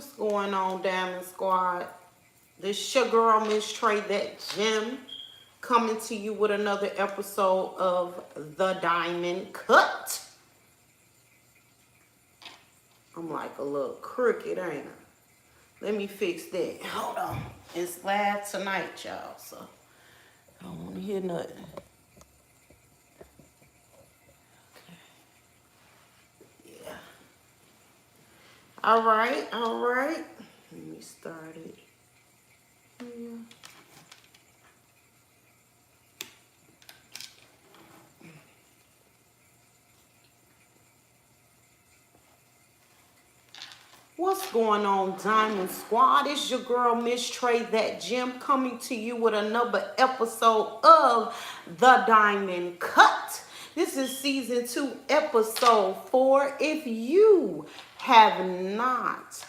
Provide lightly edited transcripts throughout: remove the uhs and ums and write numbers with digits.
What's going on, Diamond Squad? This your girl, Miss Trey, that Gem, coming to you with another episode of The Diamond Cut. I'm like a little crooked, ain't I? Let me fix that. Hold on. It's live tonight, y'all, so I don't want to hear nothing. Yeah. All right, all right. Let me start it here. What's going on, Diamond Squad? It's your girl, Miss Trey, that Gem, coming to you with another episode of The Diamond Cut. This is season 2, episode 4. If you have not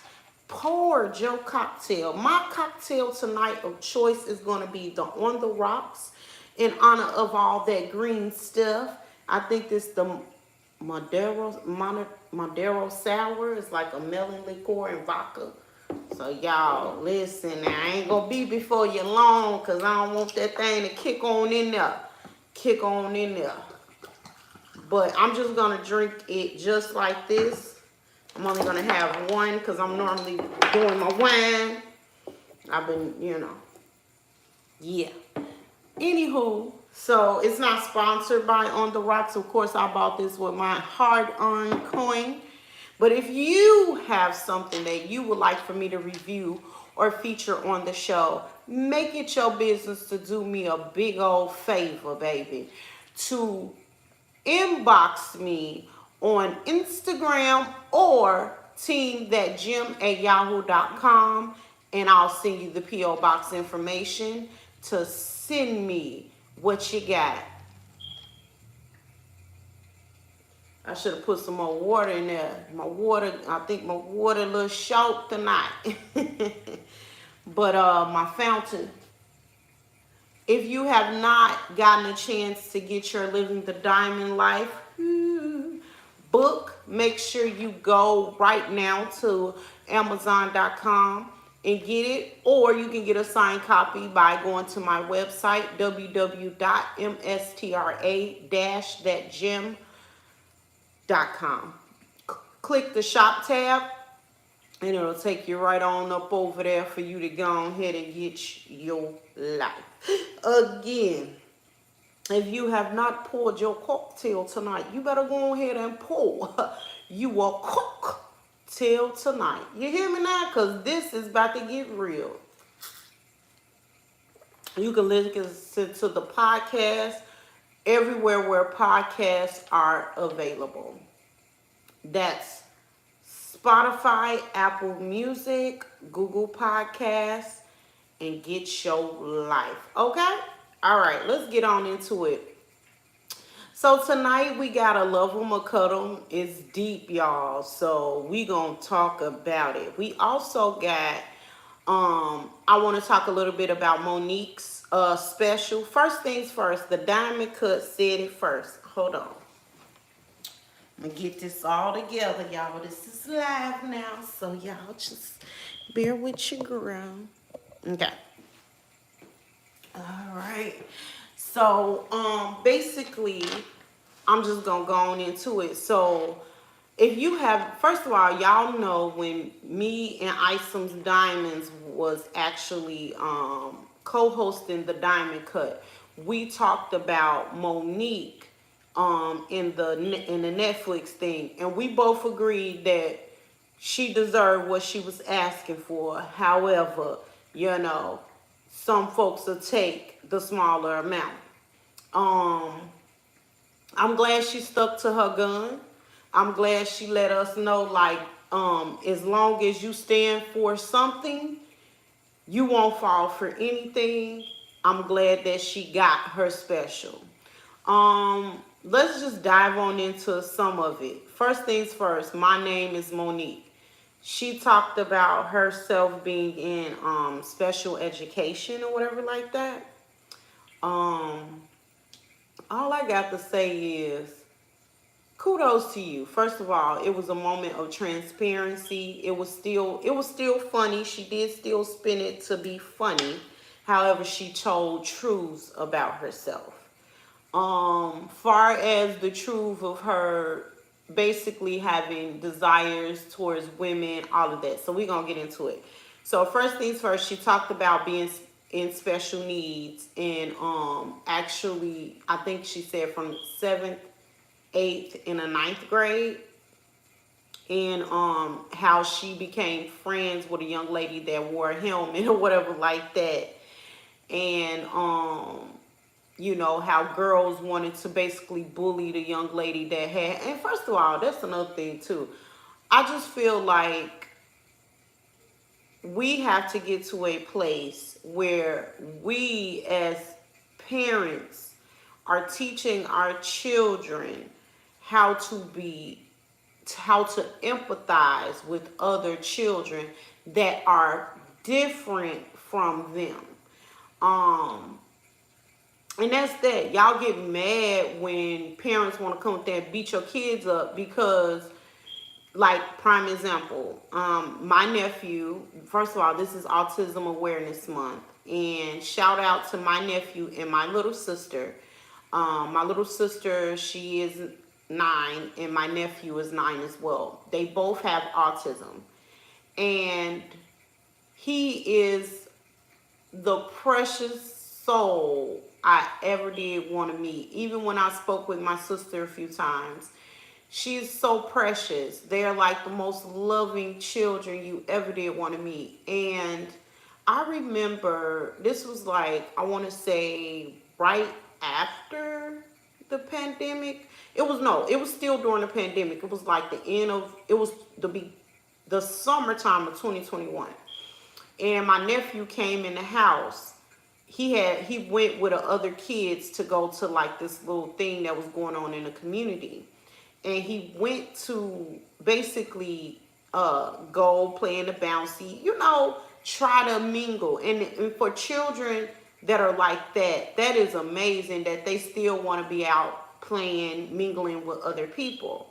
poured your cocktail, my cocktail tonight of choice is going to be the On the Rocks in honor of all that green stuff. I think this the Madero sour is like a melon liqueur and vodka. So y'all, listen, now, I ain't gonna be before you long because I don't want that thing to kick on in there. Kick on in there. But I'm just gonna drink it just like this. I'm only gonna have one because I'm normally doing my wine. I've been, yeah. Anywho, so it's not sponsored by On the Rocks. Of course, I bought this with my hard-earned coin. But if you have something that you would like for me to review or feature on the show, make it your business to do me a big old favor, baby. To inbox me on Instagram or teamthatgem@yahoo.com, and I'll send you the P.O. Box information to send me what you got. I should have put some more water in there. I think my water a little short tonight. But my fountain. If you have not gotten a chance to get your Living the Diamond Life book, make sure you go right now to Amazon.com and get it, or you can get a signed copy by going to my website, www.mstra-thatgem.com. Click the shop tab and it'll take you right on up over there for you to go ahead and get your life. Again, if you have not poured your cocktail tonight, you better go ahead and pour your cocktail tonight. You hear me now? Because this is about to get real. You can listen to the podcast everywhere where podcasts are available. That's Spotify, Apple Music, Google Podcasts, and Get Your Life. Okay? All right, let's get on into it. So tonight we got a Love 'em or Cut 'em. It's deep, y'all. So we gonna talk about it. We also got, I want to talk a little bit about Monique's special. First things first, the Diamond Cut said it first. Hold on. I'm gonna get this all together, y'all. This is live now, so y'all just bear with your girl. Okay. All right. So, basically, I'm just gonna go on into it. So, if you have, first of all, y'all know when me and Isom's Diamonds was actually co-hosting the Diamond Cut, we talked about Monique in the Netflix thing, and we both agreed that she deserved what she was asking for. However, some folks will take the smaller amount. I'm glad she stuck to her gun. I'm glad she let us know, like, as long as you stand for something, you won't fall for anything. I'm glad that she got her special. Let's just dive on into some of it. First things first, my name is Monique. She talked about herself being in special education or whatever like that. All I got to say is kudos to you. First of all, it was a moment of transparency. It was still funny. She did still spin it to be funny. However, she told truths about herself. Far as the truth of her basically having desires towards women, all of that. So we're gonna get into it. So first things first, she talked about being in special needs, and actually I think she said from seventh, eighth, and the ninth grade, and how she became friends with a young lady that wore a helmet or whatever like that, and you know, how girls wanted to basically bully the young lady that had. And first of all, that's another thing too. I just feel like we have to get to a place where we as parents are teaching our children how to be, how to empathize with other children that are different from them. Um, And that's that. Y'all get mad when parents want to come up there and beat your kids up because, like, prime example, my nephew, first of all, this is Autism Awareness Month. And shout out to my nephew and my little sister. My little sister, she is 9, and my nephew is 9 as well. They both have autism. And he is the precious soul I ever did want to meet. Even when I spoke with my sister a few times, she's so precious. They're like the most loving children you ever did want to meet. And I remember this was like, I want to say right after the pandemic. It was, no, it was still during the pandemic. It was like the end of, it was the summertime of 2021. And my nephew came in the house. He went with the other kids to go to like this little thing that was going on in the community. And he went to basically go play in the bouncy, you know, try to mingle. And for children that are like that, that is amazing that they still want to be out playing, mingling with other people.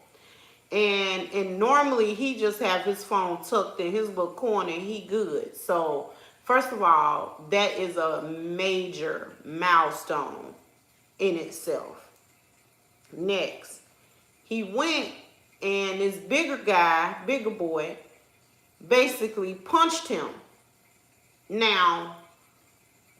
And normally he just have his phone tucked in his little corner and he good. So first of all, that is a major milestone in itself. Next, he went and this bigger guy, bigger boy, basically punched him. Now,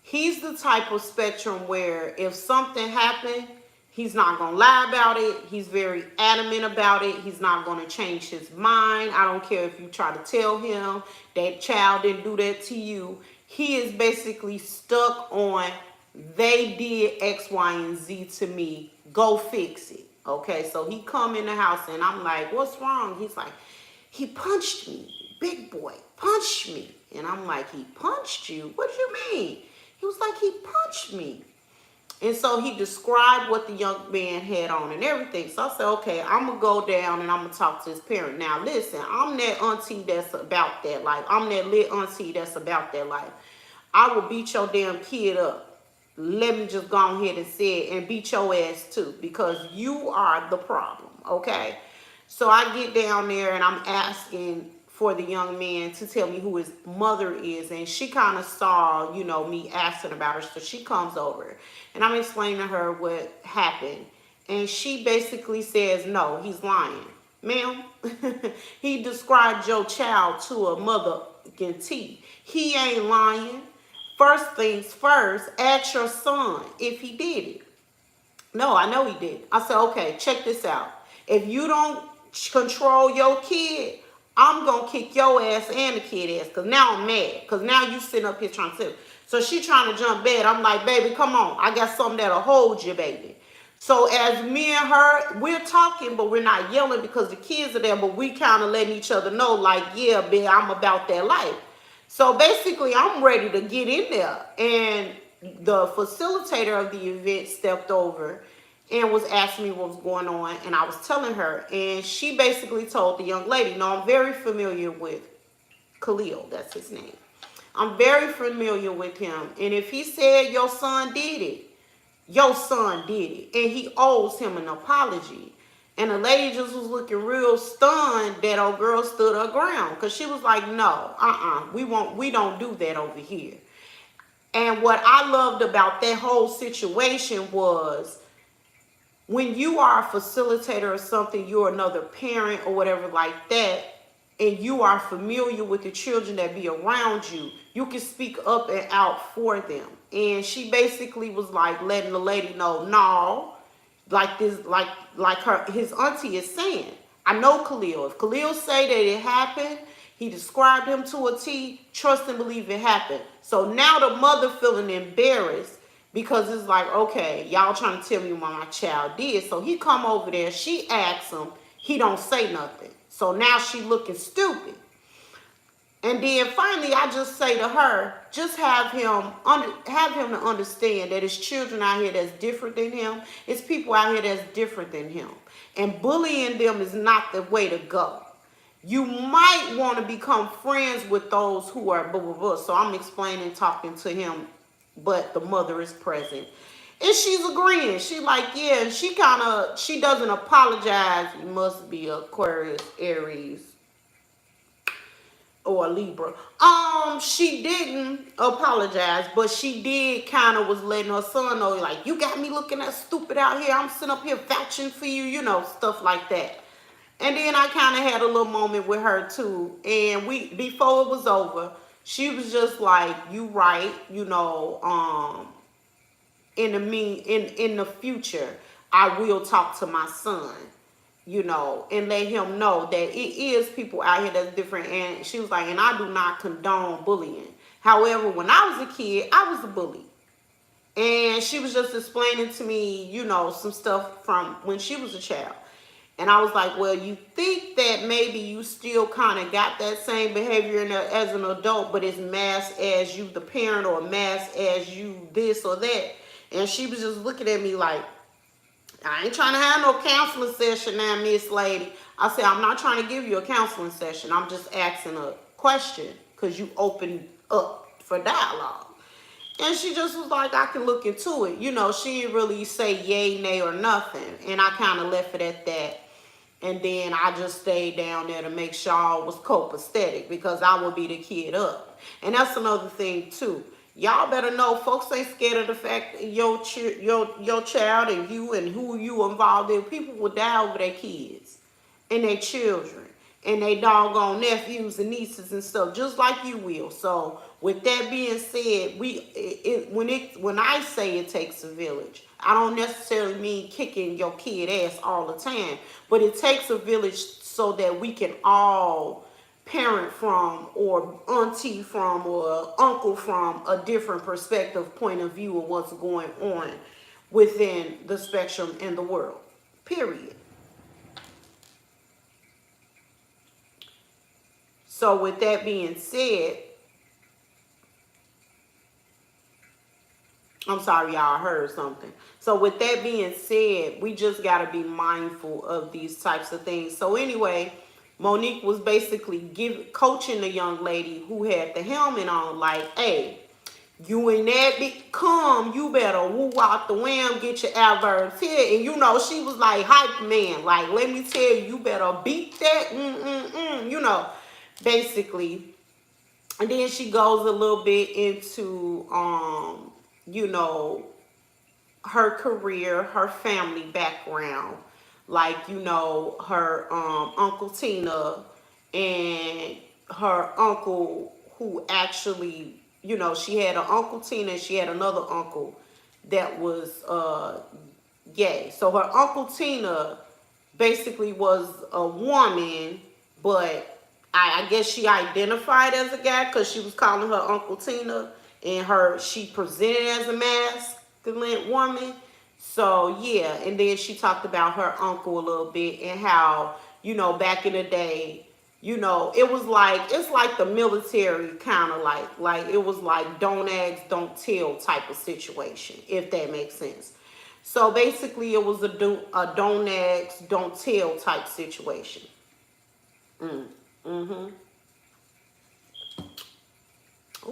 he's the type of spectrum where if something happened, he's not going to lie about it. He's very adamant about it. He's not going to change his mind. I don't care if you try to tell him that child didn't do that to you. He is basically stuck on, they did X, Y, and Z to me. Go fix it. Okay, so he come in the house and I'm like, what's wrong? He's like, he punched me. Big boy punched me. And I'm like, he punched you? What do you mean? He was like, he punched me. And so he described what the young man had on and everything. So I said, okay, I'm going to go down and I'm going to talk to his parent. Now, listen, I'm that auntie that's about that life. I'm that lit auntie that's about that life. I will beat your damn kid up. Let me just go ahead and say it, and beat your ass too, because you are the problem, okay? So I get down there and I'm asking for the young man to tell me who his mother is. And she kind of saw, you know, me asking about her. So she comes over and I'm explaining to her what happened. And she basically says, no, he's lying. Ma'am, he described your child to a mother T. He ain't lying. First things first, ask your son if he did it. No, I know he did. I said, okay, check this out. If you don't control your kid, I'm going to kick your ass and the kid ass, because now I'm mad, because now you sitting up here trying to. So she trying to jump bed. I'm like, baby, come on. I got something that'll hold you, baby. So as me and her, we're talking, but we're not yelling because the kids are there, but we kind of letting each other know, like, yeah, babe, I'm about that life. So basically, I'm ready to get in there. And the facilitator of the event stepped over and was asking me what was going on. And I was telling her. And she basically told the young lady, no, I'm very familiar with Khalil. That's his name. I'm very familiar with him. And if he said your son did it, your son did it. And he owes him an apology. And the lady just was looking real stunned that old girl stood her ground. Because she was like, no, we don't do that over here. And what I loved about that whole situation was when you are a facilitator or something, you're another parent or whatever like that, and you are familiar with the children that be around you, you can speak up and out for them. And she basically was like letting the lady know, no, like this, like his auntie is saying. I know Khalil. If Khalil say that it happened, he described him to a T, trust and believe it happened. So now the mother feeling embarrassed because it's like, okay, y'all trying to tell me what my child did. So he come over there, she asks him, he don't say nothing. So now she looking stupid. And then finally, I just say to her, just have him to understand that it's children out here that's different than him. It's people out here that's different than him. And bullying them is not the way to go. You might want to become friends with those who are blah, blah, blah. So I'm explaining, talking to him, but the mother is present. And she's agreeing. She like, yeah, she doesn't apologize. It must be Aquarius, Aries, or a Libra. She didn't apologize, but she did kind of was letting her son know, like, you got me looking that stupid out here. I'm sitting up here vouching for you, stuff like that. And then I kind of had a little moment with her too. And before it was over, she was just like, you right, in the future, I will talk to my son, and let him know that it is people out here that's different. And she was like, and I do not condone bullying. However, when I was a kid, I was a bully. And she was just explaining to me, some stuff from when she was a child. And I was like, well, you think that maybe you still kind of got that same behavior as an adult, but it's masked as you the parent or masked as you this or that. And she was just looking at me like, I ain't trying to have no counseling session now, Miss Lady. I said, I'm not trying to give you a counseling session. I'm just asking a question because you opened up for dialogue. And she just was like, I can look into it. She didn't really say yay, nay, or nothing. And I kind of left it at that. And then I just stayed down there to make sure I was copacetic because I would be the kid up. And that's another thing, too. Y'all better know folks ain't scared of the fact that your child and you and who you involved in. People will die over their kids and their children and they doggone nephews and nieces and stuff, just like you will. So with that being said, when I say it takes a village, I don't necessarily mean kicking your kid ass all the time, but it takes a village so that we can all parent from or auntie from or uncle from a different perspective, point of view of what's going on within the spectrum in the world, period. So with that being said, I'm sorry, y'all, I heard something. So with that being said, we just got to be mindful of these types of things. So anyway, Monique was basically coaching the young lady who had the helmet on, like, hey, you in that big come, you better woo out the wham, get your adverbs here. And she was like, hype man, like, let me tell you, you better beat that, basically. And then she goes a little bit into, her career, her family background. Like, her Uncle Tina and her uncle who actually, she had an Uncle Tina and she had another uncle that was gay. So her Uncle Tina basically was a woman, but I guess she identified as a guy because she was calling her Uncle Tina, and she presented as a masculine woman. So yeah, and then she talked about her uncle a little bit and how, back in the day, it was like, it's like the military kind of like it was like don't ask, don't tell type of situation, if that makes sense. So basically it was a don't ask, don't tell type situation. Oh,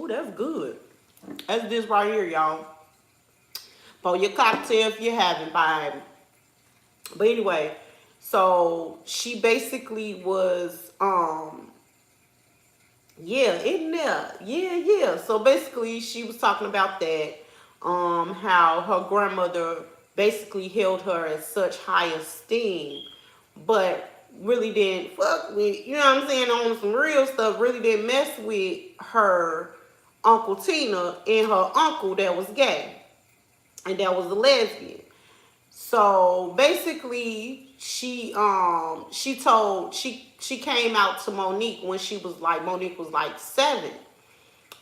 that's good. That's this right here, y'all. For your cocktail if you haven't, baby. But anyway, So she basically was, yeah, in there. Yeah. So basically she was talking about that, how her grandmother basically held her at such high esteem, but really didn't fuck with, you know what I'm saying, on some real stuff, really didn't mess with her Uncle Tina and her uncle that was gay and that was a lesbian. So basically, she came out to Monique when Monique was like 7,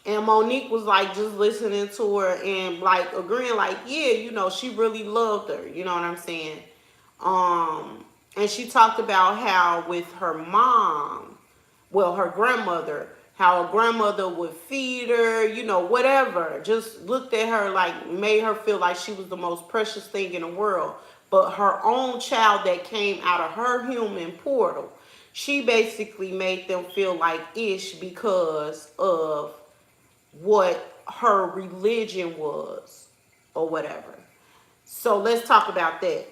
and Monique was like just listening to her and like agreeing like, yeah, she really loved her, you know what I'm saying? And she talked about how with her mom, well, her grandmother, how her grandmother would feed her, whatever. Just looked at her like, made her feel like she was the most precious thing in the world. But her own child that came out of her human portal, she basically made them feel like ish because of what her religion was or whatever. So let's talk about that.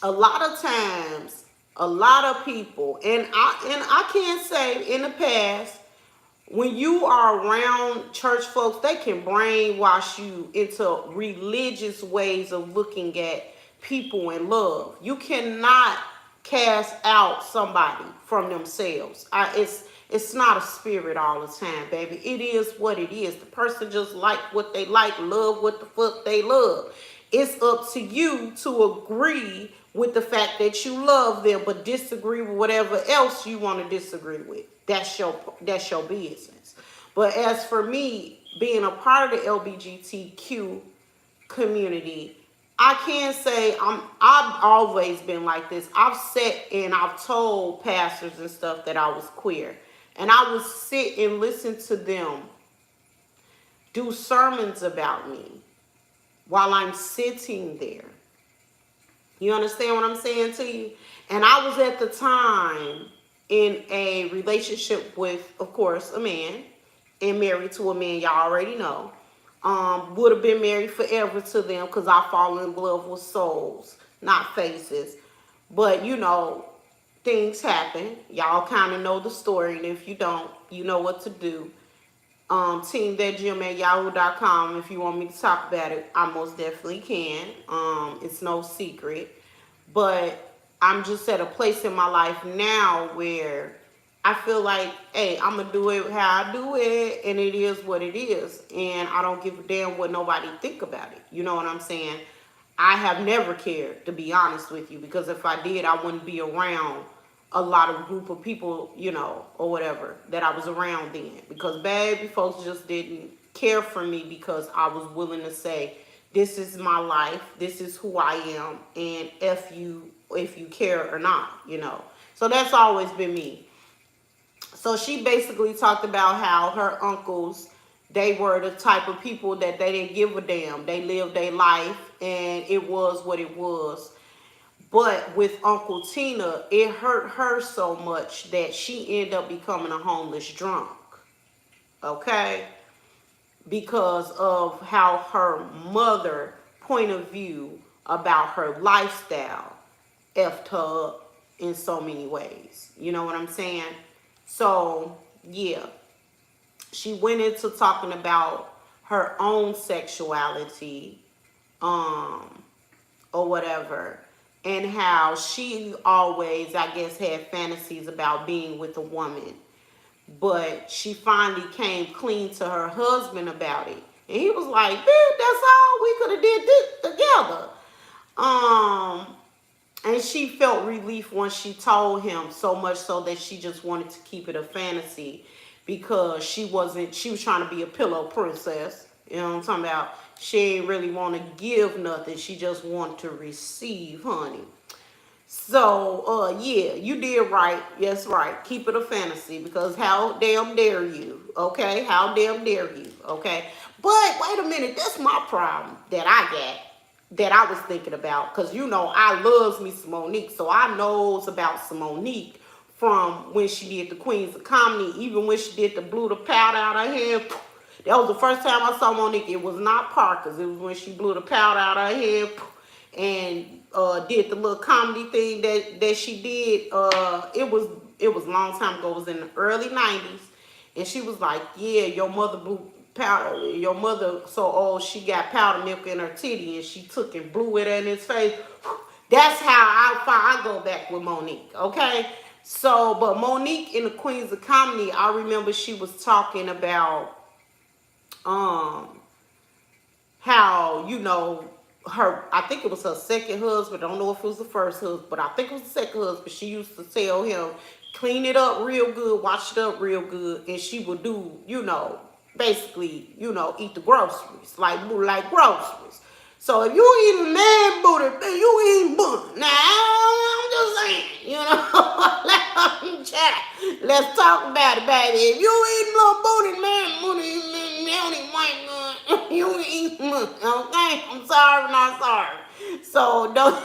A lot of times, a lot of people, and I can't say in the past, when you are around church folks, they can brainwash you into religious ways of looking at people and love. You cannot cast out somebody from themselves. It's not a spirit all the time, baby. It is what it is. The person just like what they like, love what the fuck they love. It's up to you to agree with the fact that you love them, but disagree with whatever else you want to disagree with. That's your business. But as for me, being a part of the LGBTQ community, I can say I've always been like this. I've sat and I've told pastors and stuff that I was queer. And I would sit and listen to them do sermons about me while I'm sitting there. You understand what I'm saying to you? And I was at the time in a relationship with, of course, a man, and married to a man y'all already know. Would have been married forever to them because I fall in love with souls, not faces. But, things happen. Y'all kind of know the story, and if you don't, you know what to do. teamthatgym@yahoo.com. If you want me to talk about it, I most definitely can. It's no secret. But I'm just at a place in my life now where I feel like, hey, I'm going to do it how I do it, and it is what it is. And I don't give a damn what nobody think about it. You know what I'm saying? I have never cared, to be honest with you, because if I did, I wouldn't be around a lot of group of people, or whatever, that I was around then. Because baby, folks just didn't care for me because I was willing to say, this is my life, this is who I am, and if you care or not, So that's always been me. So she basically talked about how her uncles, they were the type of people that they didn't give a damn. They lived their life, and it was what it was. But with Uncle Tina, it hurt her so much that she ended up becoming a homeless drunk. Okay? Because of how her mother point of view about her lifestyle effed her up in so many ways. You know what I'm saying? So, yeah. She went into talking about her own sexuality, or whatever, and how she always, I guess, had fantasies about being with a woman. But she finally came clean to her husband about it. And he was like, bitch, that's all, we could have did this together. And she felt relief once she told him, so much so that she just wanted to keep it a fantasy because she was trying to be a pillow princess. You know what I'm talking about? She ain't really want to give nothing. She just want to receive, honey. So, yeah, you did right. Yes, right. Keep it a fantasy because how damn dare you, okay? How damn dare you, okay? But wait a minute, that's my problem that I got, that I was thinking about, because, I loves me some Monique, so I knows about some Monique from when she did the Queens of Comedy, even when she did the blew the powder out her head. That was the first time I saw Monique. It was not Parker's. It was when she blew the powder out her head. and did the little comedy thing that she did. It was a long time ago. It was in the early 90s. And she was like, yeah, your mother blew powder. Your mother so old she got powder milk in her titty and she took and blew it in his face. That's how I go back with Monique, okay? So, but Monique in the Queens of Comedy, I remember she was talking about how, you know, her, I think it was her second husband. I don't know if it was the first husband, but I think it was the second husband. She used to tell him, clean it up real good, wash it up real good, and she would do, you know, basically, you know, eat the groceries, like groceries. So if you eating man booty, you eating booty. Now, I'm just saying, you know, let's talk about it, baby. If you eating little booty, man booty, man, white good, you eating booty, okay? I'm sorry, not sorry. So don't.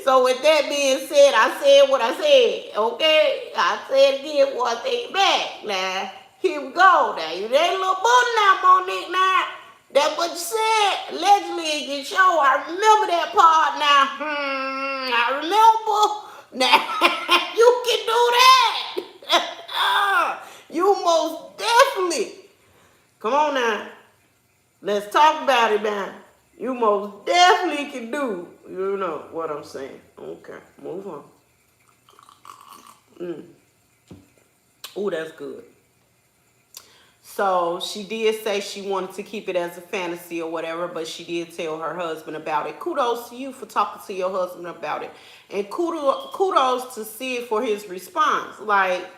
So with that being said, I said what I said. Okay, I said again what I said back. Now here we go. Now you that little booty now, Monique. Now that's what you said. Allegedly in your show. I remember that part. Now, I remember. Now you can do that. You most definitely. Come on now. Let's talk about it now. You most definitely can do, you know what I'm saying. Okay, move on. Ooh, that's good. So she did say she wanted to keep it as a fantasy or whatever, but she did tell her husband about it. Kudos to you for talking to your husband about it. And kudos to Sid for his response. Like,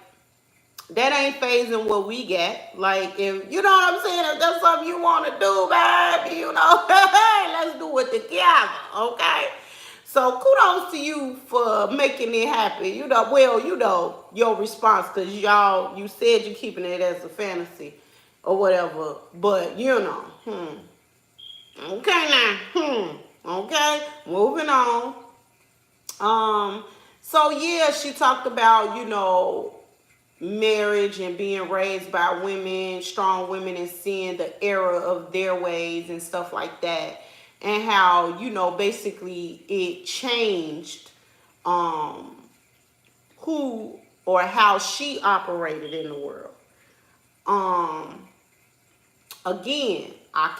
that ain't phasing what we get. Like, if you know what I'm saying, if that's something you want to do, baby, you know, hey, let's do it together, okay? So kudos to you for making it happen. You know, well, you know your response, because you said you're keeping it as a fantasy or whatever, but you know, okay now, okay, moving on. So yeah, she talked about, you know, marriage and being raised by women, strong women, and seeing the error of their ways and stuff like that, and how, you know, basically it changed who or how she operated in the world. Again, I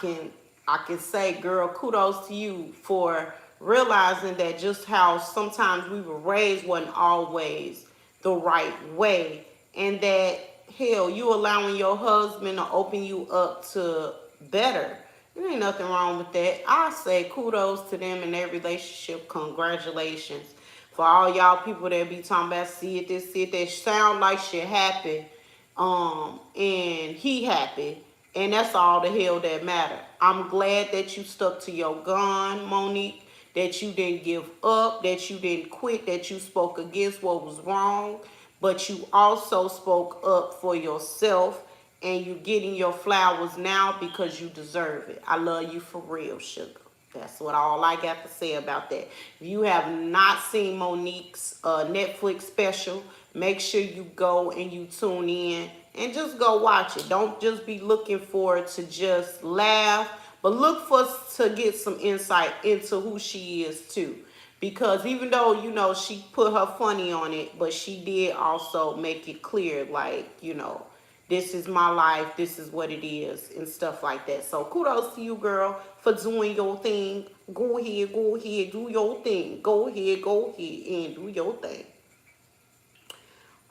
can say, girl, kudos to you for realizing that just how sometimes we were raised wasn't always the right way, and that hell, you allowing your husband to open you up to better. There ain't nothing wrong with that. I say kudos to them in their relationship. Congratulations. For all y'all people that be talking about see it that sound like shit happen. And he happy. And that's all the hell that matter. I'm glad that you stuck to your gun, Monique. That you didn't give up, that you didn't quit, that you spoke against what was wrong, but you also spoke up for yourself, and you're getting your flowers now because you deserve it. I love you for real, sugar. That's what all I got to say about that. If you have not seen Monique's Netflix special, make sure you go and you tune in and just go watch it. Don't just be looking for it to just laugh, but look for to get some insight into who she is too. Because even though, you know, she put her funny on it, but she did also make it clear, like, you know, this is my life, this is what it is, and stuff like that. So kudos to you, girl, for doing your thing. Go ahead, do your thing. Go ahead, and do your thing.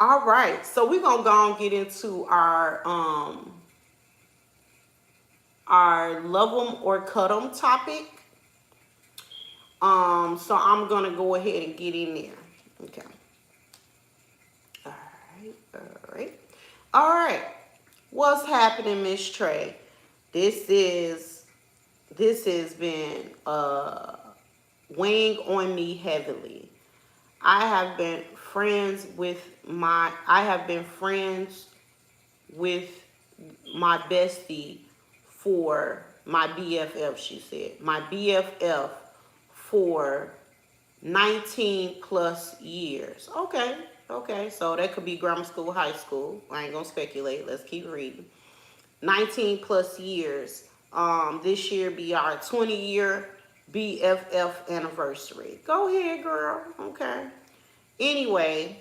All right, so we're gonna go and get into our love them or cut them topic. So I'm gonna go ahead and get in there. Okay. All right. What's happening, Miss Trey? This has been weighing on me heavily. I have been friends with my bestie for my BFF, she said. My BFF for 19 plus years. Okay, so that could be grammar school, high school. I ain't gonna speculate. Let's keep reading. 19 plus years. This year be our 20 year BFF anniversary. Go ahead, girl. Okay. Anyway,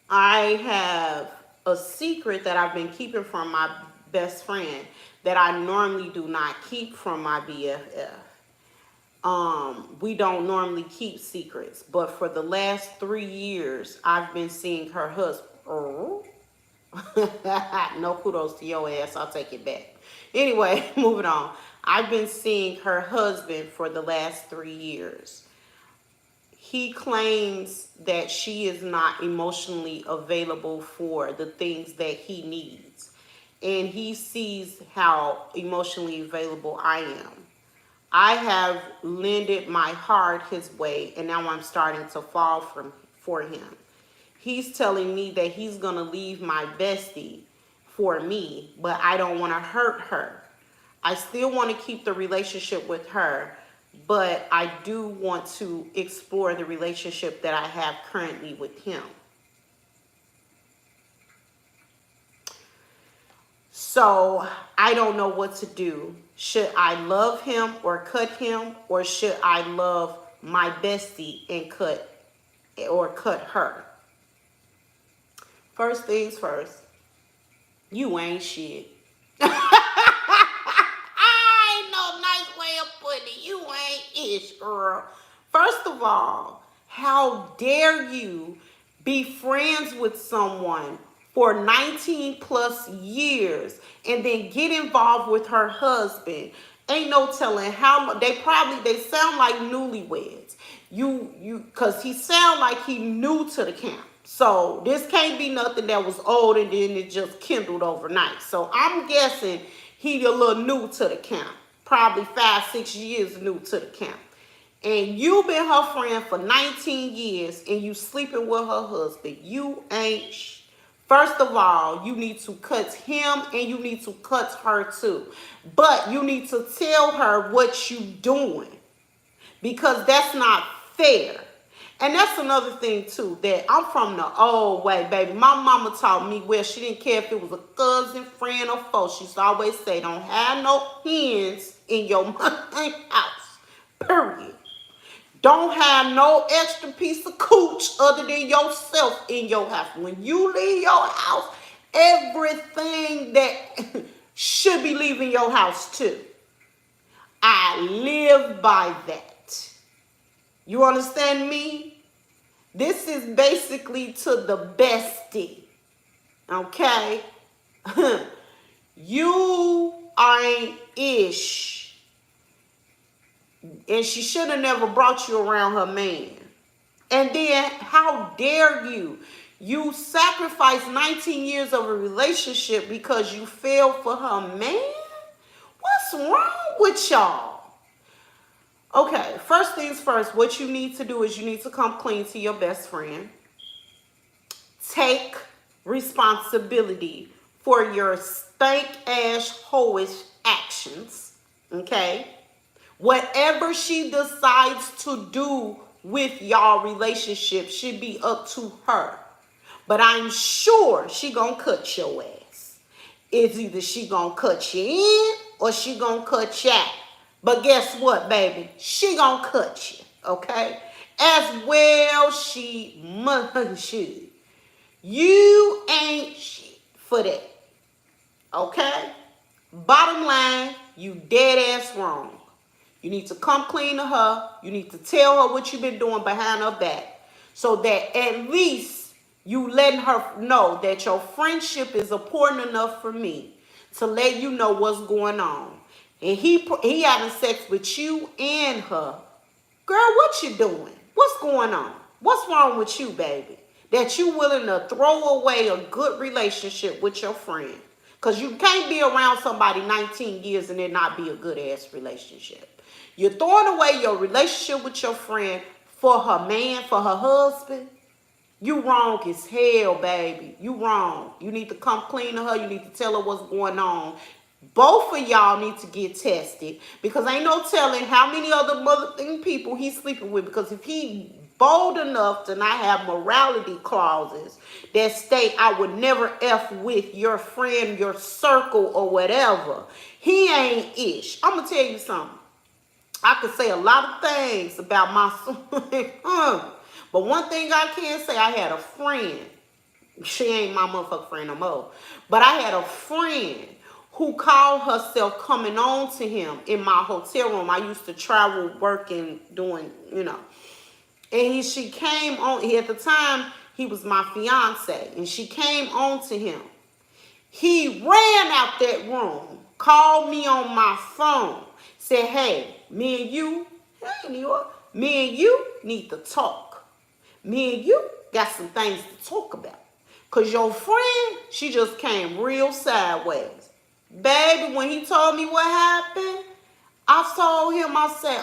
I have a secret that I've been keeping from my best friend that I normally do not keep from my BFF. We don't normally keep secrets, but for the last 3 years, I've been seeing her husband. Oh. No kudos to your ass. I'll take it back. Anyway, moving on. I've been seeing her husband for the last 3 years. He claims that she is not emotionally available for the things that he needs. And he sees how emotionally available I am. I have lended my heart his way, and now I'm starting to fall for him. He's telling me that he's going to leave my bestie for me, but I don't want to hurt her. I still want to keep the relationship with her, but I do want to explore the relationship that I have currently with him. So I don't know what to do. Should I love him or cut him, or should I love my bestie and cut her? First things first, you ain't shit. I ain't no nice way of putting it. You ain't ish, girl. First of all, how dare you be friends with someone for 19 plus years and then get involved with her husband? Ain't no telling how they sound like newlyweds. Cause he sound like he new to the camp. So this can't be nothing that was old and then it just kindled overnight. So I'm guessing he a little new to the camp. Probably 5-6 years new to the camp. And you been her friend for 19 years and you sleeping with her husband. You ain't First of all, you need to cut him and you need to cut her too. But you need to tell her what you doing, because that's not fair. And that's another thing too, that I'm from the old way, baby. My mama taught me well. She didn't care if it was a cousin, friend, or foe. She used to always say, don't have no hens in your mother's house, period. Don't have no extra piece of cooch other than yourself in your house. When you leave your house, everything that should be leaving your house too. I live by that. You understand me? This is basically to the bestie. Okay? You ain't ish. And she should have never brought you around her man. And then, how dare you? You sacrificed 19 years of a relationship because you fell for her man? What's wrong with y'all? Okay, first things first, what you need to do is you need to come clean to your best friend. Take responsibility for your stank-ass hoish actions, okay? Whatever she decides to do with y'all relationship should be up to her. But I'm sure she gonna cut your ass. It's either she gonna cut you in or she gonna cut you out. But guess what, baby? She gonna cut you, okay? As well she should. You ain't shit for that, okay? Bottom line, you dead ass wrong. You need to come clean to her. You need to tell her what you've been doing behind her back, so that at least you letting her know that your friendship is important enough for me to let you know what's going on. And he having sex with you and her. Girl, what you doing? What's going on? What's wrong with you, baby? That you willing to throw away a good relationship with your friend. Because you can't be around somebody 19 years and it not be a good-ass relationship. You're throwing away your relationship with your friend for her man, for her husband. You wrong as hell, baby. You wrong. You need to come clean to her. You need to tell her what's going on. Both of y'all need to get tested, because ain't no telling how many other motherfucking people he's sleeping with. Because if he bold enough to not have morality clauses that state I would never F with your friend, your circle, or whatever, he ain't ish. I'm going to tell you something. I could say a lot of things about my son. But one thing I can say, I had a friend. She ain't my motherfucking friend no more. But I had a friend who called herself coming on to him in my hotel room. I used to travel, working, doing, you know. And she came on, at the time, he was my fiance. And she came on to him. He ran out that room, called me on my phone, said, hey, me and you, hey, New York, me and you need to talk. Me and you got some things to talk about. Because your friend, she just came real sideways. Baby, when he told me what happened, I told him, I said,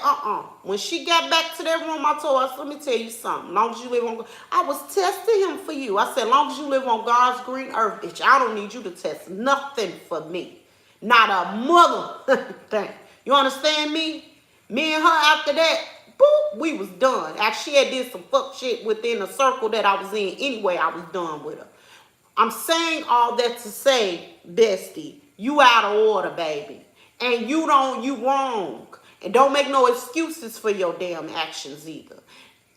When she got back to that room, I told her, let me tell you something. Long as you live on, I was testing him for you. I said, long as you live on God's green earth, bitch, I don't need you to test nothing for me. Not a mother thing. You understand me? Me and her after that, boop, we was done. Actually, she had did some fuck shit within the circle that I was in. Anyway, I was done with her. I'm saying all that to say, bestie, you out of order, baby. And you wrong. And don't make no excuses for your damn actions either.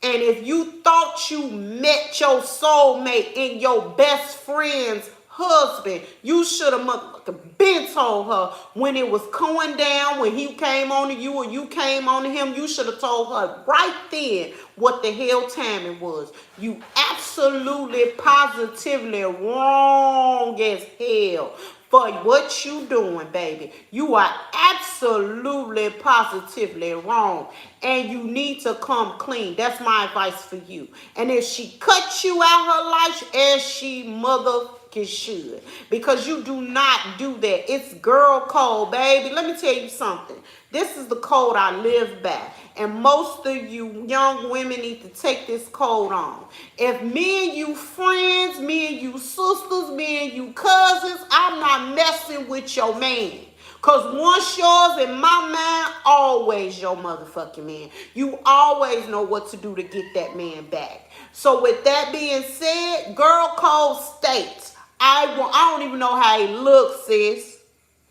And if you thought you met your soulmate in your best friend's husband, you should have motherfucking been told her when it was going down, when he came on to you or you came on to him, you should have told her right then what the hell time it was. You absolutely positively wrong as hell for what you doing, baby. You are absolutely positively wrong. And you need to come clean. That's my advice for you. And if she cut you out her life, as she motherfucking should. Because you do not do that. It's girl code, baby. Let me tell you something. This is the code I live by. And most of you young women need to take this code on. If me and you friends, me and you sisters, me and you cousins, I'm not messing with your man. Because once yours in my mind, always your motherfucking man. You always know what to do to get that man back. So with that being said, girl code states, I don't even know how he looks, sis.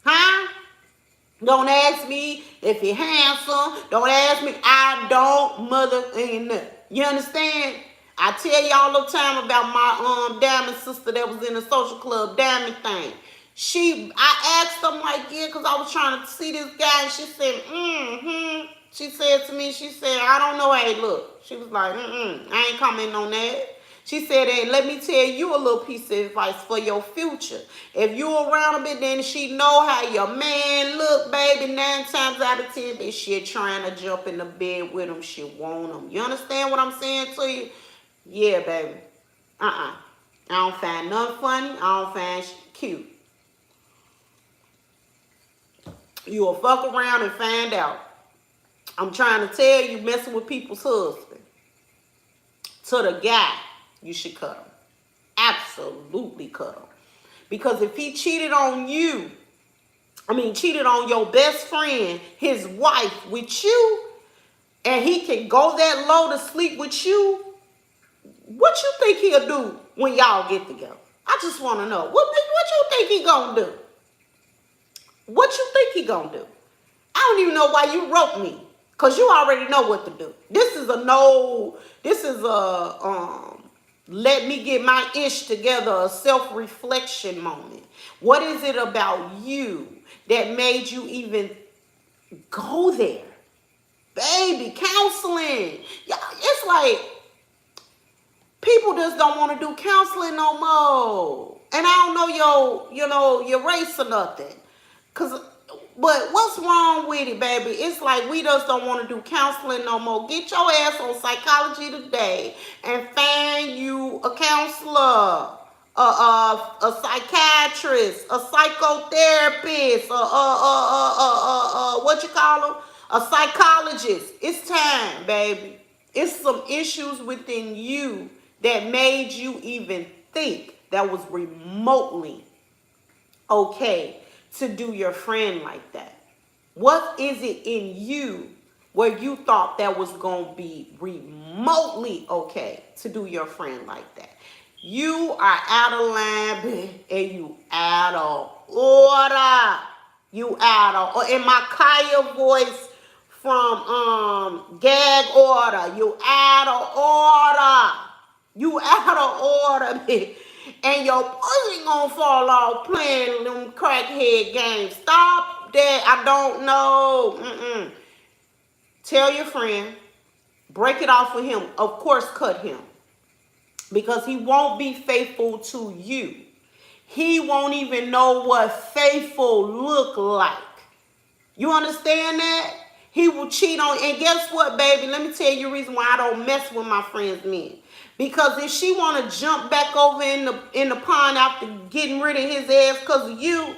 Huh? Don't ask me if he handsome. Don't ask me. I don't mother ain't nothing. You understand? I tell you all the time about my Diamond sister that was in the social club Diamond thing. I asked them like, yeah, because I was trying to see this guy, and she said, She said to me, she said, I don't know how he look. She was like, I ain't commenting on that. She said, hey, let me tell you a little piece of advice for your future. If you around a bit, then she know how your man look, baby. 9 times out of 10, bitch, she trying to jump in the bed with him. She want him. You understand what I'm saying to you? Yeah, baby. I don't find nothing funny. I don't find cute. You'll fuck around and find out. I'm trying to tell you, messing with people's husband. To the guy, you should cut him. Absolutely cut him. Because if he cheated on you, cheated on your best friend, his wife, with you, and he can go that low to sleep with you, what you think he'll do when y'all get together? I just want to know. What you think he gonna do? What you think he gonna do? I don't even know why you wrote me. Because you already know what to do. This is a let me get my ish together, a self-reflection moment. What is it about you that made you even go there? Baby, counseling. Yeah, it's like people just don't want to do counseling no more. And I don't know your race or nothing. But what's wrong with it, baby? It's like we just don't want to do counseling no more. Get your ass on Psychology Today and find you a counselor, a psychiatrist, a psychotherapist, what you call them? A psychologist. It's time, baby. It's some issues within you that made you even think that was remotely okay to do your friend like that. What is it in you where you thought that was going to be remotely okay to do your friend like that? You are out of line and you out of order. You out of order. In my Kaya voice from gag order. You out of order. You out of order, bitch. And your pussy gonna fall off playing them crackhead games. Stop that. I don't know. Tell your friend. Break it off with him. Of course, cut him. Because he won't be faithful to you. He won't even know what faithful look like. You understand that? He will cheat on, and guess what, baby? Let me tell you the reason why I don't mess with my friends' men. Because if she want to jump back over in the pond after getting rid of his ass because of you,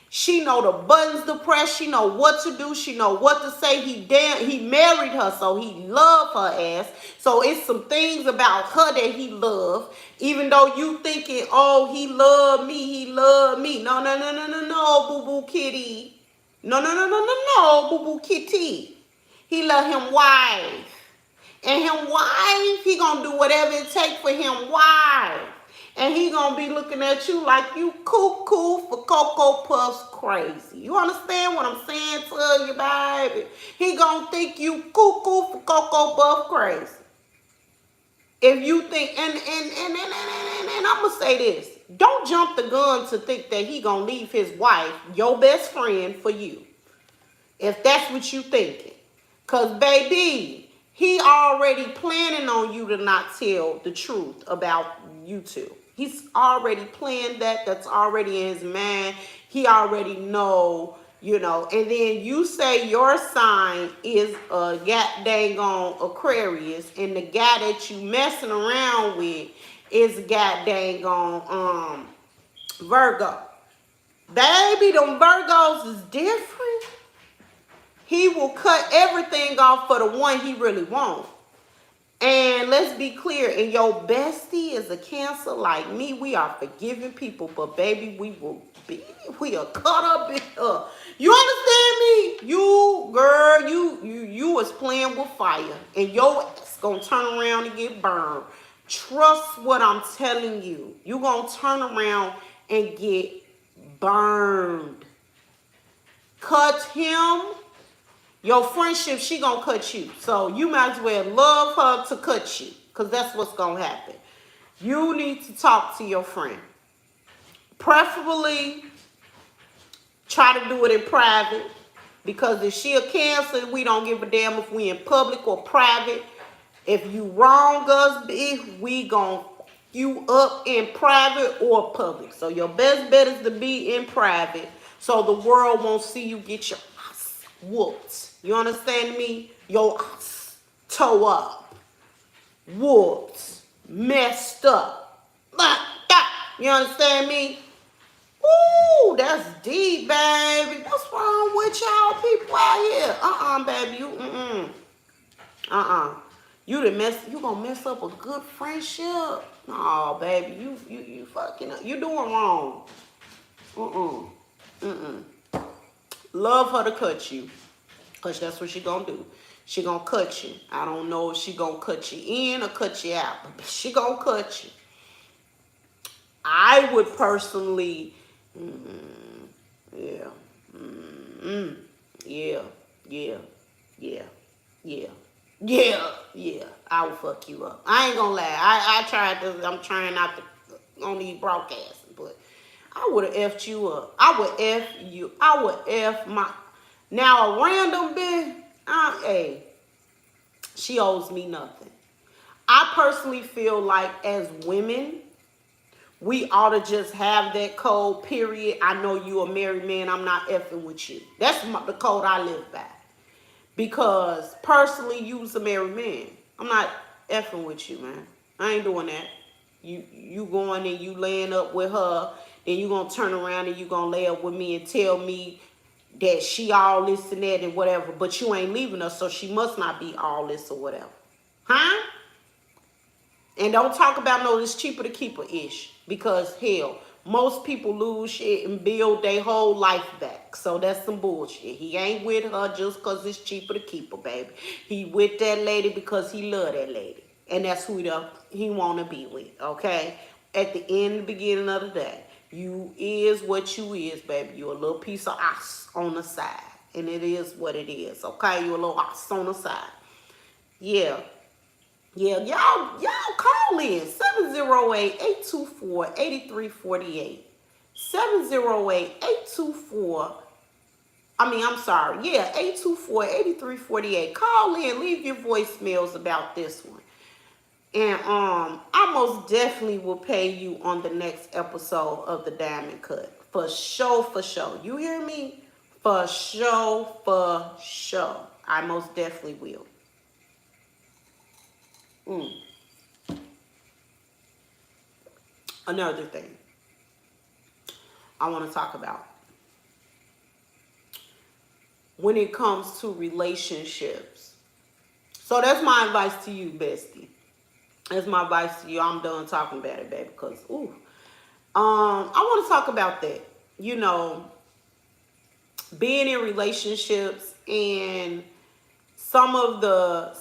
she know the buttons to press. She know what to do. She know what to say. He married her, so he love her ass. So it's some things about her that he love. Even though you thinking, oh, he love me, he love me. No, no, no, no, no, no, boo-boo kitty. No, no, no, no, no, no, boo-boo kitty. He love him wife. And him wife, he gonna do whatever it takes for him wife. And he gonna be looking at you like you cuckoo for Cocoa Puffs crazy. You understand what I'm saying to you, baby? He gonna think you cuckoo for Cocoa Puff crazy. If you think, and I'm gonna say this. Don't jump the gun to think that he gonna leave his wife, your best friend, for you. If that's what you thinking. Cause baby, he already planning on you to not tell the truth about you two. He's already planned that. That's already in his mind. He already know, you know. And then you say your sign is a dang on Aquarius, and the guy that you messing around with is dang on Virgo. Baby, them Virgos is different. He will cut everything off for the one he really wants. And let's be clear, and your bestie is a Cancer like me. We are forgiving people, but baby, we are cut up in her. You understand me? You, girl, you was playing with fire, and your ass gonna turn around and get burned. Trust what I'm telling you. You gonna turn around and get burned. Cut him. Your friendship, she gonna cut you. So you might as well love her to cut you. Because that's what's gonna happen. You need to talk to your friend. Preferably, try to do it in private. Because if she a Cancer, we don't give a damn if we in public or private. If you wrong us, we gonna f you up in private or public. So your best bet is to be in private. So the world won't see you get your ass whooped. You understand me? Your ass toe up, whooped, messed up. You understand me? Ooh, that's deep, baby. What's wrong with y'all people out here? Baby, you, You gonna mess up a good friendship? No, baby, you fucking up. You doing wrong. Love her to cut you. Because that's what she gonna do. She gonna cut you. I don't know if she gonna cut you in or cut you out. But she gonna cut you. I would personally... Yeah. I would fuck you up. I ain't gonna lie. I tried to... I'm trying not to on these broadcasts. But I would have effed you up. I would F you. I would F my... Now, a random bitch, hey, she owes me nothing. I personally feel like as women, we ought to just have that code, period. I know you a married man. I'm not effing with you. That's the code I live by. Because personally, you was a married man. I'm not effing with you, man. I ain't doing that. You going and you laying up with her, then you going to turn around and you going to lay up with me and tell me that she all this and that and whatever, but you ain't leaving us, so she must not be all this or whatever. Huh? And don't talk about no, it's cheaper to keep a ish. Because, hell, most people lose shit and build their whole life back. So that's some bullshit. He ain't with her just because it's cheaper to keep her, baby. He with that lady because he love that lady. And that's who he want to be with, okay? At the end, the beginning of the day. You is what you is, baby. You a little piece of ice on the side. And it is what it is. Okay, you a little ox on the side. Yeah. Yeah, y'all call in 708-824-8348. 708-824. I'm sorry. Yeah, 824-8348. Call in, leave your voicemails about this one. And I most definitely will pay you on the next episode of the Diamond Cut. For sure, for sure. You hear me? For sure, for sure. I most definitely will. Another thing I want to talk about when it comes to relationships. So that's my advice to you, bestie. That's my advice to you. I'm done talking about it, baby, because I want to talk about that. You know, being in relationships and some of the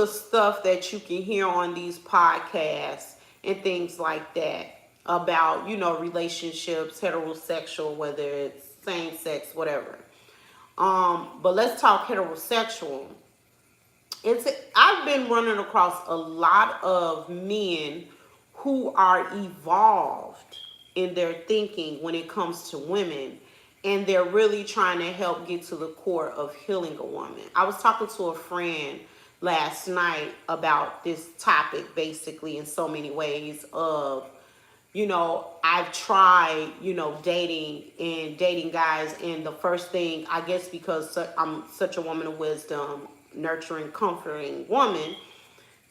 stuff that you can hear on these podcasts and things like that about, relationships, heterosexual, whether it's same sex, whatever. But let's talk heterosexual. I've been running across a lot of men who are evolved in their thinking when it comes to women, and they're really trying to help get to the core of healing a woman. I was talking to a friend last night about this topic, basically, in so many ways of, I've tried, dating guys, and the first thing, I guess because I'm such a woman of wisdom, nurturing, comforting woman,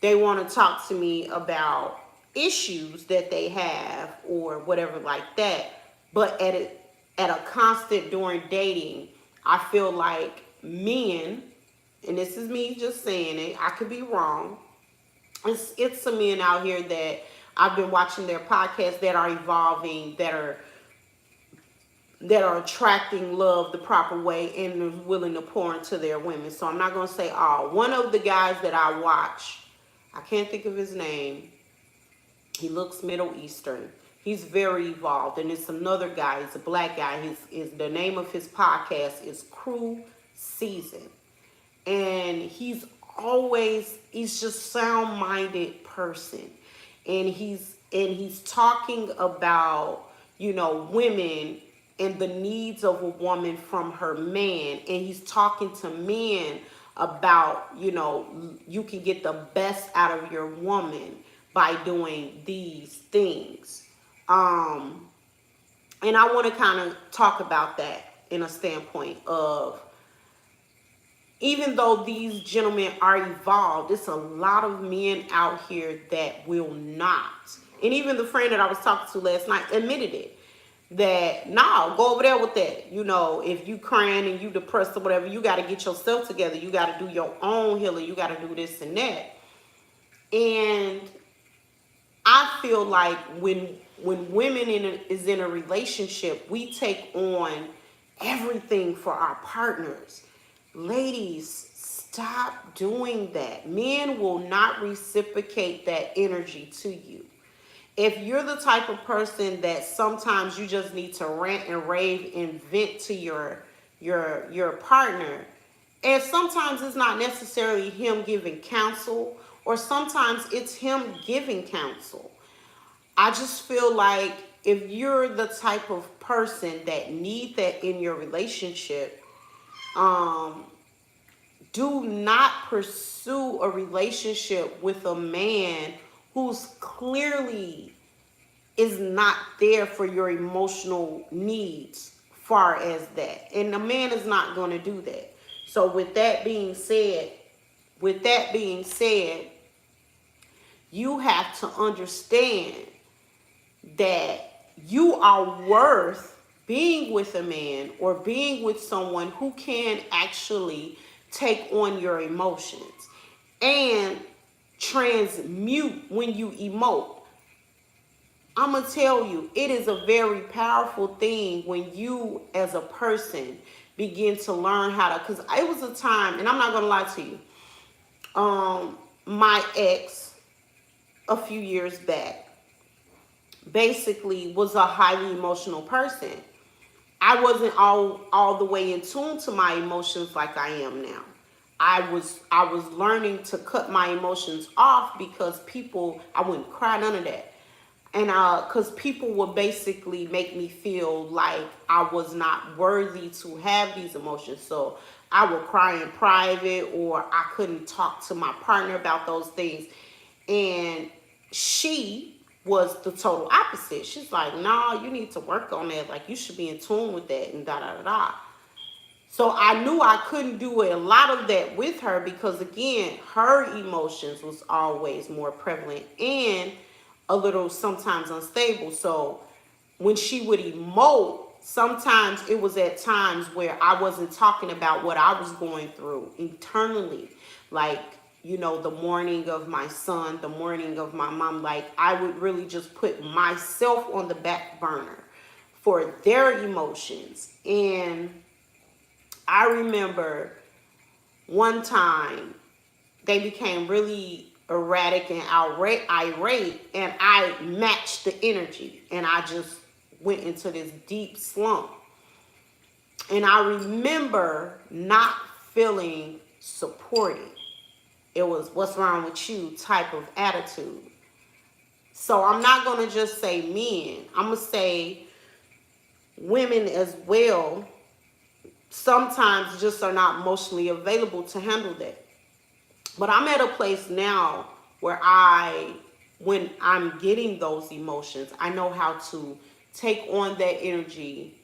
they want to talk to me about issues that they have or whatever like that. But at a constant during dating, I feel like men, and this is me just saying it, I could be wrong. It's some men out here that I've been watching their podcasts that are evolving, that are attracting love the proper way and are willing to pour into their women. So I'm not going to say all. One of the guys that I watch, I can't think of his name. He looks Middle Eastern. He's very evolved. And it's another guy. He's a black guy. The name of his podcast is Crew Season. And he's just sound-minded person. And he's talking about, women and the needs of a woman from her man. And he's talking to men about, you can get the best out of your woman by doing these things. And I want to kind of talk about that in a standpoint of, even though these gentlemen are evolved, it's a lot of men out here that will not. And even the friend that I was talking to last night admitted it. That, no, go over there with that. If you crying and you depressed or whatever, you got to get yourself together. You got to do your own healing. You got to do this and that. And I feel like when women is in a relationship, we take on everything for our partners. Ladies, stop doing that. Men will not reciprocate that energy to you. If you're the type of person that sometimes you just need to rant and rave and vent to your partner, and sometimes it's not necessarily him giving counsel, or sometimes it's him giving counsel. I just feel like if you're the type of person that need that in your relationship, do not pursue a relationship with a man who's clearly is not there for your emotional needs far as that. And the man is not going to do that. So with that being said, you have to understand that you are worth being with a man or being with someone who can actually take on your emotions and transmute when you emote. I'm going to tell you, it is a very powerful thing when you as a person begin to learn how to, because it was a time, and I'm not going to lie to you, my ex a few years back basically was a highly emotional person. I wasn't all the way in tune to my emotions like I am now. I was learning to cut my emotions off because people, I wouldn't cry, none of that. And because people would basically make me feel like I was not worthy to have these emotions. So I would cry in private, or I couldn't talk to my partner about those things. And she was the total opposite. She's like, nah, you need to work on that. Like, you should be in tune with that, and da da da da. So I knew I couldn't do a lot of that with her because, again, her emotions was always more prevalent and a little sometimes unstable. So when she would emote, sometimes it was at times where I wasn't talking about what I was going through internally. Like, the mourning of my son, the mourning of my mom. Like, I would really just put myself on the back burner for their emotions. And I remember one time they became really erratic and irate, and I matched the energy, and I just went into this deep slump. And I remember not feeling supported. It was, what's wrong with you type of attitude. So I'm not going to just say men. I'm going to say women as well sometimes just are not emotionally available to handle that. But I'm at a place now where when I'm getting those emotions, I know how to take on that energy,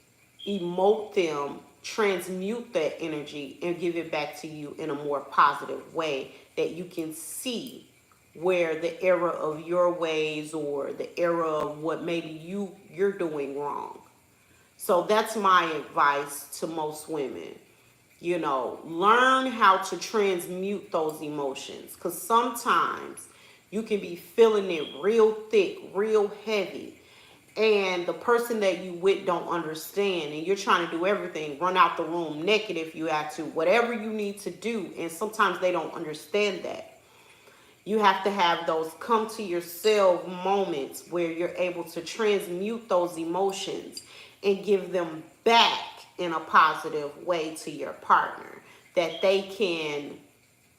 emote them, transmute that energy, and give it back to you in a more positive way that you can see where the error of your ways or the error of what maybe you're doing wrong. So that's my advice to most women. Learn how to transmute those emotions, because sometimes you can be feeling it real thick, real heavy, and the person that you with don't understand, and you're trying to do everything, run out the room naked if you have to, whatever you need to do, and sometimes they don't understand that. You have to have those come to yourself moments where you're able to transmute those emotions and give them back in a positive way to your partner, that they can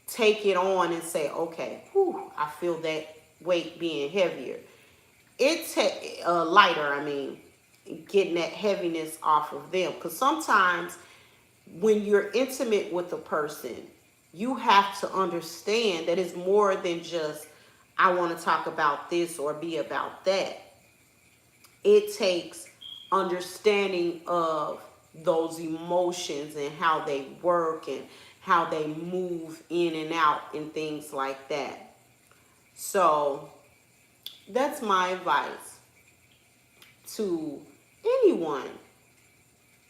take it on and say, okay, whew, I feel that weight being heavier. It's lighter, getting that heaviness off of them. Because sometimes when you're intimate with a person, you have to understand that it's more than just, I want to talk about this or be about that. It takes understanding of those emotions and how they work and how they move in and out and things like that. So that's my advice to anyone.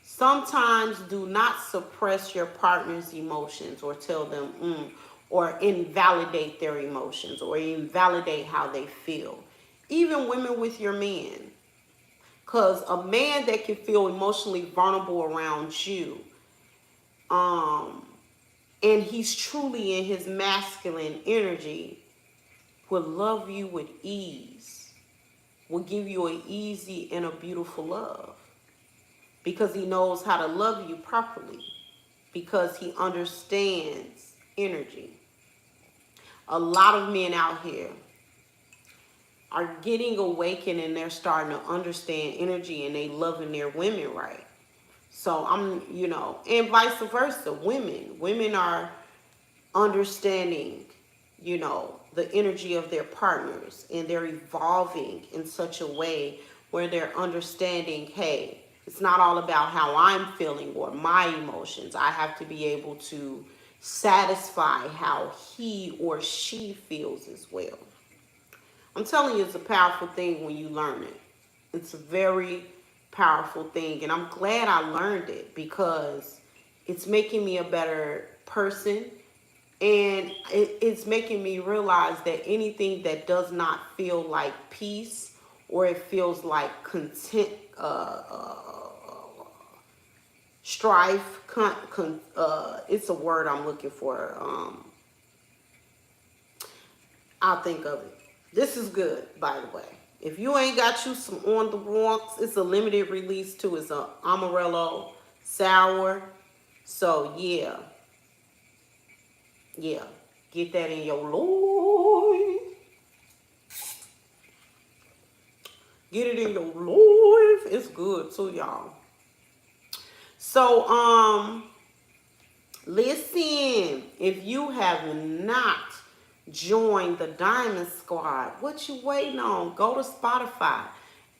Sometimes do not suppress your partner's emotions or tell them, or invalidate their emotions or invalidate how they feel. Even women with your man. Because a man that can feel emotionally vulnerable around you, and he's truly in his masculine energy, will love you with ease, will give you an easy and a beautiful love. Because he knows how to love you properly. Because he understands energy. A lot of men out here are getting awakened and they're starting to understand energy and they loving their women right. So and vice versa, women are understanding, the energy of their partners, and they're evolving in such a way where they're understanding, hey, it's not all about how I'm feeling or my emotions. I have to be able to satisfy how he or she feels as well. I'm telling you, it's a powerful thing when you learn it. It's a very powerful thing. And I'm glad I learned it because it's making me a better person. And it's making me realize that anything that does not feel like peace, or it feels like content, strife, it's a word I'm looking for. I'll think of it. This is good, by the way. If you ain't got you some on the rocks, it's a limited release too. It's a Amarillo sour. So yeah, yeah, get that in your life. Get it in your life. It's good too, y'all. So listen, if you have not joined the Diamond Squad, what you waiting on? Go to Spotify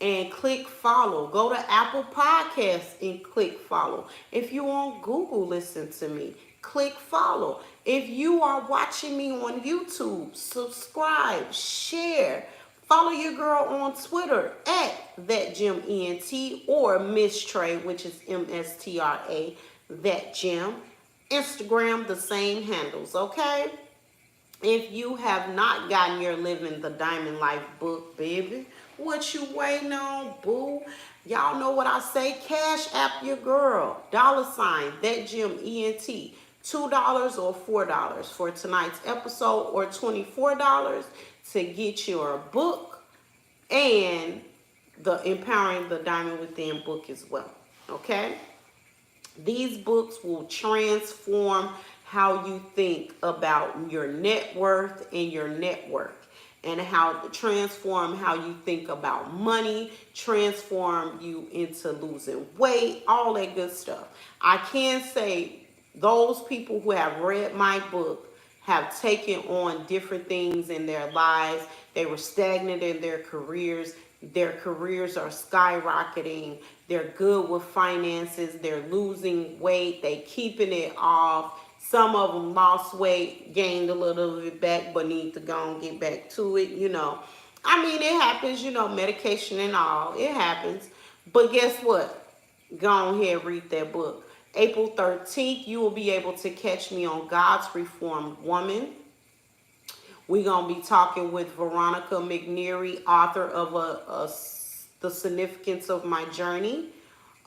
and click follow. Go to Apple Podcasts and click follow. If you on Google, listen to me. Click follow. If you are watching me on YouTube, subscribe, share. Follow your girl on Twitter at ThatGymENT or Miss Trey, which is MSTRA, That Gym. Instagram, the same handles, okay? If you have not gotten your Living the Diamond Life book, baby, what you waiting on, boo? Y'all know what I say. Cash app your girl. $, That Gym ENT. $2 or $4 for tonight's episode, or $24 to get your book and the Empowering the Diamond Within book as well. Okay? These books will transform how you think about your net worth and your network, and how to transform how you think about money, transform you into losing weight, all that good stuff. I can say those people who have read my book have taken on different things in their lives. They were stagnant in their careers. Their careers are skyrocketing. They're good with finances. They're losing weight. They keeping it off. Some of them lost weight, gained a little bit back, but need to go and get back to it, you know. I mean, it happens, you know, medication and all. It happens. But guess what? Go ahead, read that book. April 13th, you will be able to catch me on God's Reformed Woman. We're going to be talking with Veronica McNeary, author of The Significance of My Journey.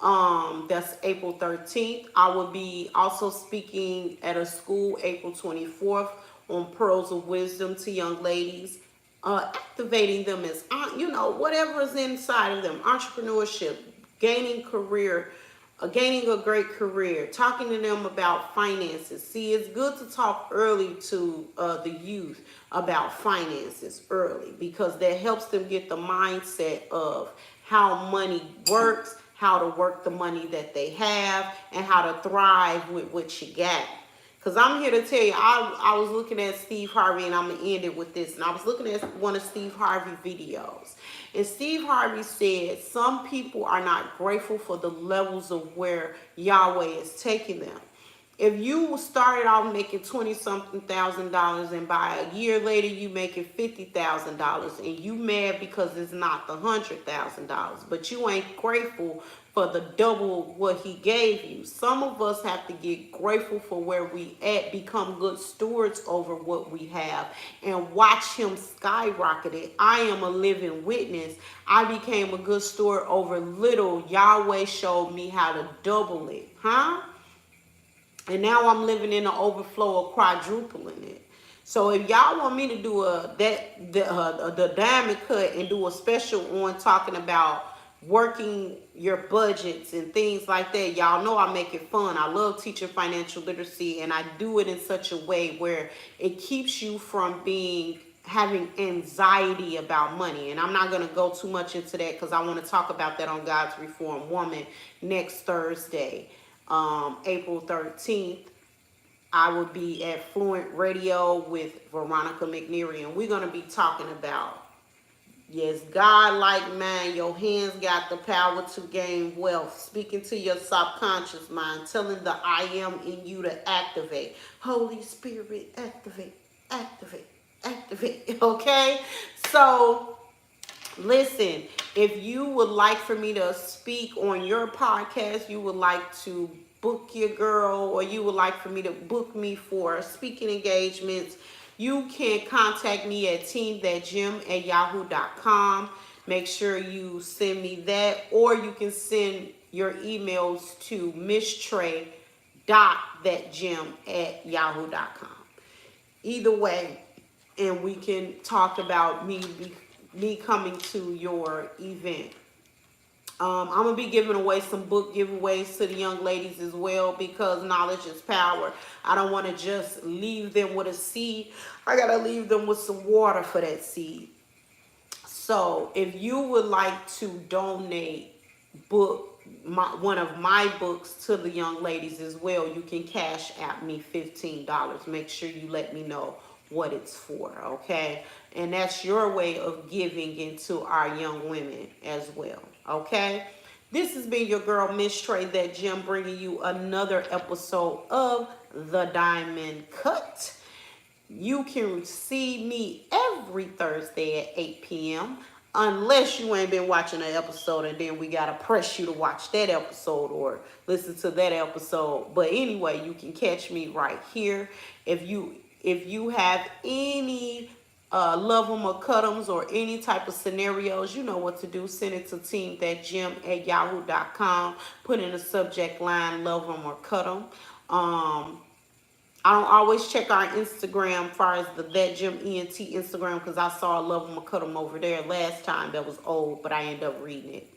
That's April 13th. I will be also speaking at a school April 24th on Pearls of Wisdom to young ladies, activating them as, you know, whatever is inside of them, entrepreneurship, gaining a great career, talking to them about finances. See, it's good to talk early to the youth about finances early, because that helps them get the mindset of how money works, how to work the money that they have, and how to thrive with what you got. Because I'm here to tell you, I was looking at Steve Harvey, and I'm going to end it with this. And I was looking at one of Steve Harvey videos. And Steve Harvey said some people are not grateful for the levels of where Yahweh is taking them. If you started off making $20-something thousand, and by a year later you making $50,000, and you mad because it's not the $100,000, but you ain't grateful for the double what he gave you. Some of us have to get grateful for where we at, become good stewards over what we have, and watch him skyrocket it. I am a living witness. I became a good steward over little. Yahweh showed me how to double it, and now I'm living in the overflow of quadrupling it. So if y'all want me to do the diamond cut and do a special on talking about working your budgets and things like that, y'all know I make it fun. I love teaching financial literacy, and I do it in such a way where it keeps you from having anxiety about money. And I'm not going to go too much into that, because I want to talk about that on God's Reformed Woman next Thursday. April 13th, I will be at Fluent Radio with Veronica McNeary, and we're going to be talking about, yes, God like man, your hands got the power to gain wealth, speaking to your subconscious mind, telling the I am in you to activate. Holy Spirit, activate, activate, activate, okay? So listen, if you would like for me to speak on your podcast, you would like to book your girl, or you would like for me to book me for speaking engagements, you can contact me at teamthatgym@yahoo.com. Make sure you send me that, or you can send your emails to misstrey.thatgym@yahoo.com. Either way, and we can talk about me me coming to your event. I'm going to be giving away some book giveaways to the young ladies as well, because knowledge is power. I don't want to just leave them with a seed. I got to leave them with some water for that seed. So if you would like to donate one of my books to the young ladies as well, you can cash at me $15. Make sure you let me know what it's for, okay? And that's your way of giving into our young women as well, okay? This has been your girl, Miss Trey, that Gym, bringing you another episode of The Diamond Cut. You can see me every Thursday at 8 p.m. Unless you ain't been watching an episode, and then we got to press you to watch that episode or listen to that episode. But anyway, you can catch me right here. If you have any love them or cut them or any type of scenarios, you know what to do. Send it to team@gym@yahoo.com. Put in the subject line, love them or cut them. I don't always check our Instagram as far as the That Gym ENT Instagram, because I saw Love 'em or Cut 'em over there last time. That was old, but I ended up reading it.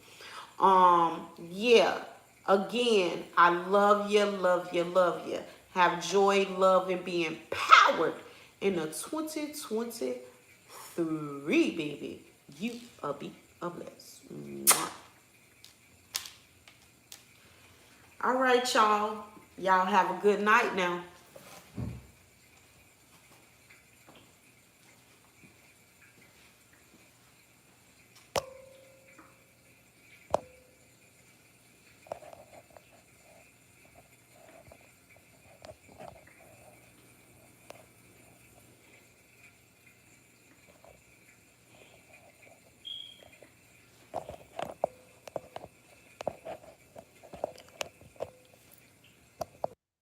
Yeah. Again, I love you, love you, love you. Have joy, love, and be empowered in the 2023, baby. You be a bless. Mwah. All right, y'all. Y'all have a good night now.